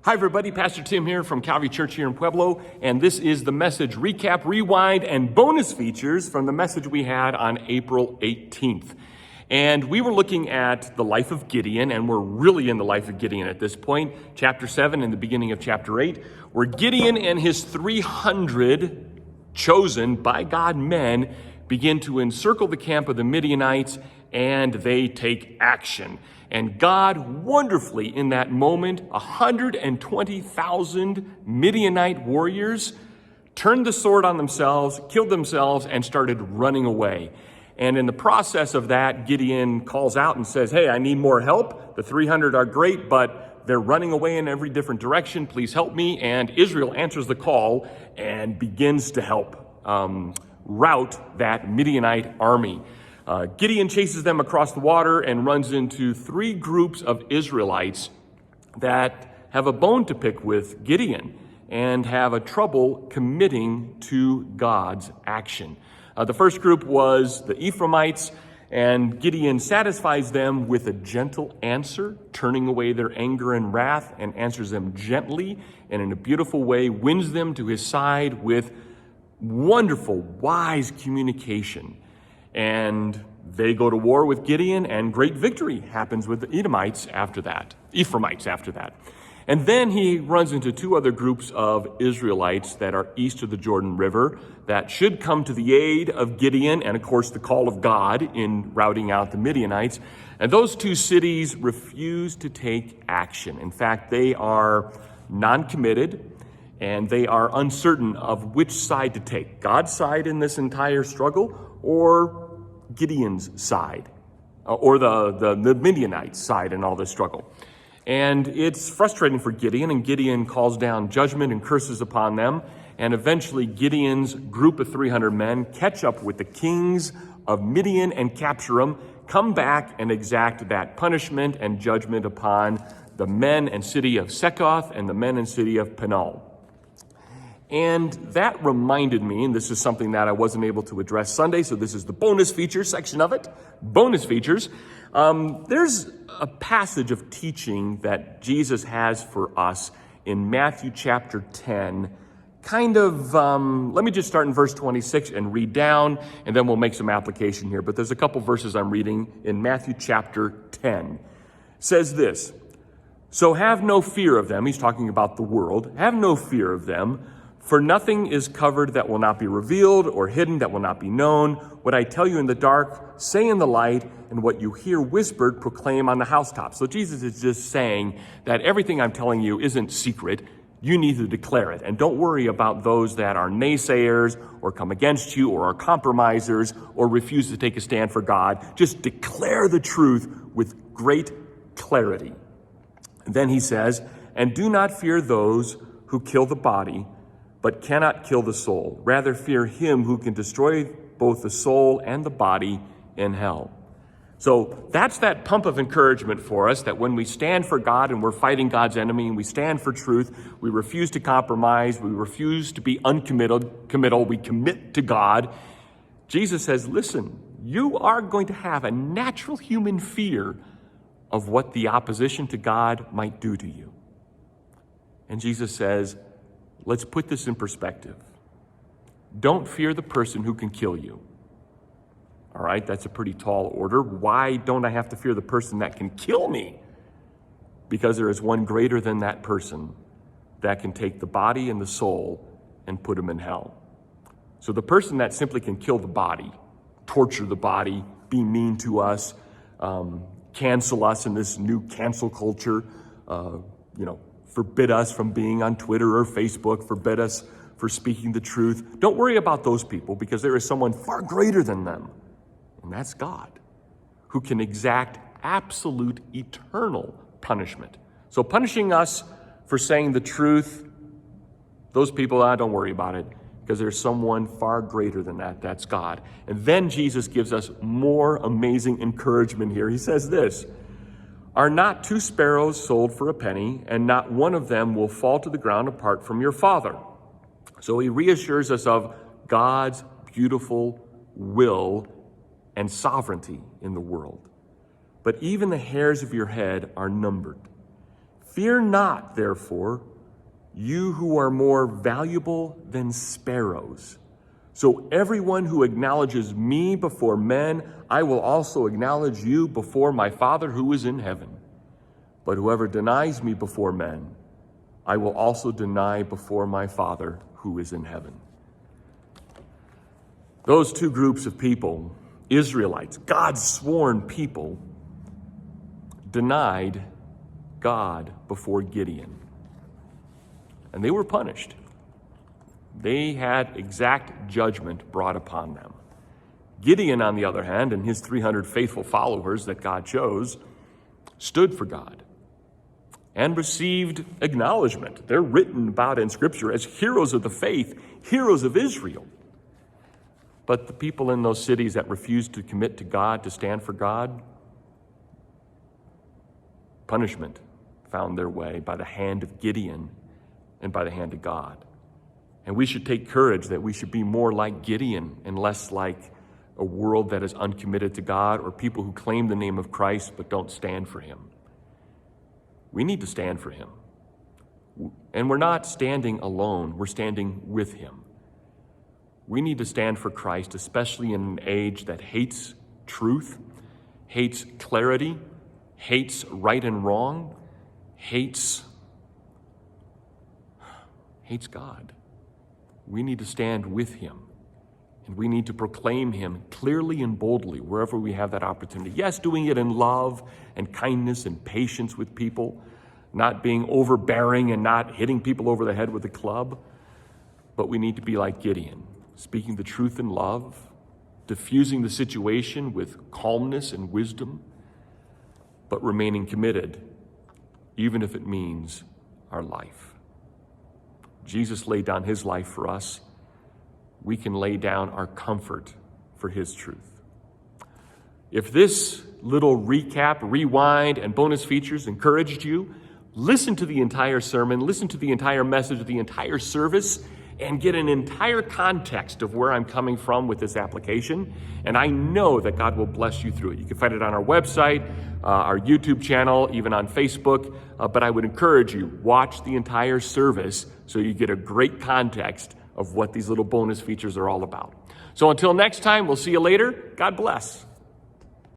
Hi everybody, Pastor Tim here from Calvary Church here in Pueblo, and this is the message recap, rewind, and bonus features from the message we had on April 18th. And we were looking at the life of Gideon, and we're really in the life of Gideon at this point. Chapter 7 and the beginning of chapter 8, where Gideon and his 300 chosen by God men begin to encircle the camp of the Midianites, and they take action. And God wonderfully in that moment, 120,000 Midianite warriors turned the sword on themselves, killed themselves, and started running away. And in the process of that, Gideon calls out and says, hey, I need more help. The 300 are great, but they're running away in every different direction. Please help me. And Israel answers the call and begins to help rout that Midianite army. Gideon chases them across the water and runs into three groups of Israelites that have a bone to pick with Gideon and have a trouble committing to God's action. The first group was the Ephraimites, and Gideon satisfies them with a gentle answer, turning away their anger and wrath, and answers them gently and in a beautiful way, wins them to his side with wonderful, wise communication. And they go to war with Gideon, and great victory happens with the Ephraimites after that. And then he runs into two other groups of Israelites that are east of the Jordan River that should come to the aid of Gideon and, of course, the call of God in routing out the Midianites. And those two cities refuse to take action. In fact, they are non-committed, and they are uncertain of which side to take, God's side in this entire struggle or Gideon's side, or the Midianite side in all this struggle. And it's frustrating for Gideon, and Gideon calls down judgment and curses upon them. And eventually Gideon's group of 300 men catch up with the kings of Midian and capture them, come back and exact that punishment and judgment upon the men and city of Sekoth and the men and city of Penal. And that reminded me, and this is something that I wasn't able to address Sunday, so this is the bonus feature section of it. Bonus features. There's a passage of teaching that Jesus has for us in Matthew chapter 10. Let me just start in verse 26 and read down, and then we'll make some application here. But there's a couple verses I'm reading in Matthew chapter 10. It says this, "So have no fear of them," he's talking about the world, "have no fear of them, for nothing is covered that will not be revealed, or hidden that will not be known. What I tell you in the dark, say in the light, and what you hear whispered, proclaim on the housetops." So Jesus is just saying that everything I'm telling you isn't secret. You need to declare it. And don't worry about those that are naysayers, or come against you, or are compromisers, or refuse to take a stand for God. Just declare the truth with great clarity. And then he says, "And do not fear those who kill the body, but cannot kill the soul. Rather fear him who can destroy both the soul and the body in hell." So that's that pump of encouragement for us, that when we stand for God and we're fighting God's enemy and we stand for truth, we refuse to compromise, we refuse to be uncommittal, we commit to God. Jesus says, listen, you are going to have a natural human fear of what the opposition to God might do to you. And Jesus says, let's put this in perspective. Don't fear the person who can kill you. All right, that's a pretty tall order. Why don't I have to fear the person that can kill me? Because there is one greater than that person that can take the body and the soul and put them in hell. So the person that simply can kill the body, torture the body, be mean to us, cancel us in this new cancel culture, forbid us from being on Twitter or Facebook, forbid us for speaking the truth. Don't worry about those people, because there is someone far greater than them, and that's God, who can exact absolute eternal punishment. So punishing us for saying the truth, those people, don't worry about it, because there's someone far greater than that. That's God. And then Jesus gives us more amazing encouragement here. He says this, "Are not 2 sparrows sold for a penny, and not one of them will fall to the ground apart from your Father?" So he reassures us of God's beautiful will and sovereignty in the world. "But even the hairs of your head are numbered. Fear not, therefore, you who are more valuable than sparrows. So everyone who acknowledges me before men, I will also acknowledge you before my Father who is in heaven. But whoever denies me before men, I will also deny before my Father who is in heaven. Those two groups of people, Israelites, God's sworn people, denied God before Gideon. And they were punished. They had exact judgment brought upon them. Gideon, on the other hand, and his 300 faithful followers that God chose, stood for God and received acknowledgement. They're written about in Scripture as heroes of the faith, heroes of Israel. But the people in those cities that refused to commit to God, to stand for God, punishment found their way by the hand of Gideon and by the hand of God. And we should take courage that we should be more like Gideon and less like a world that is uncommitted to God or people who claim the name of Christ but don't stand for him. We need to stand for him. And we're not standing alone, we're standing with him. We need to stand for Christ, especially in an age that hates truth, hates clarity, hates right and wrong, hates God. We need to stand with him, and we need to proclaim him clearly and boldly wherever we have that opportunity. Yes, doing it in love and kindness and patience with people, not being overbearing and not hitting people over the head with a club, but we need to be like Gideon, speaking the truth in love, diffusing the situation with calmness and wisdom, but remaining committed, even if it means our life. Jesus laid down his life for us. We can lay down our comfort for his truth. If this little recap, rewind, and bonus features encouraged you, listen to the entire sermon, listen to the entire message of the entire service, and get an entire context of where I'm coming from with this application. And I know that God will bless you through it. You can find it on our website, our YouTube channel, even on Facebook. But I would encourage you, watch the entire service so you get a great context of what these little bonus features are all about. So until next time, we'll see you later. God bless.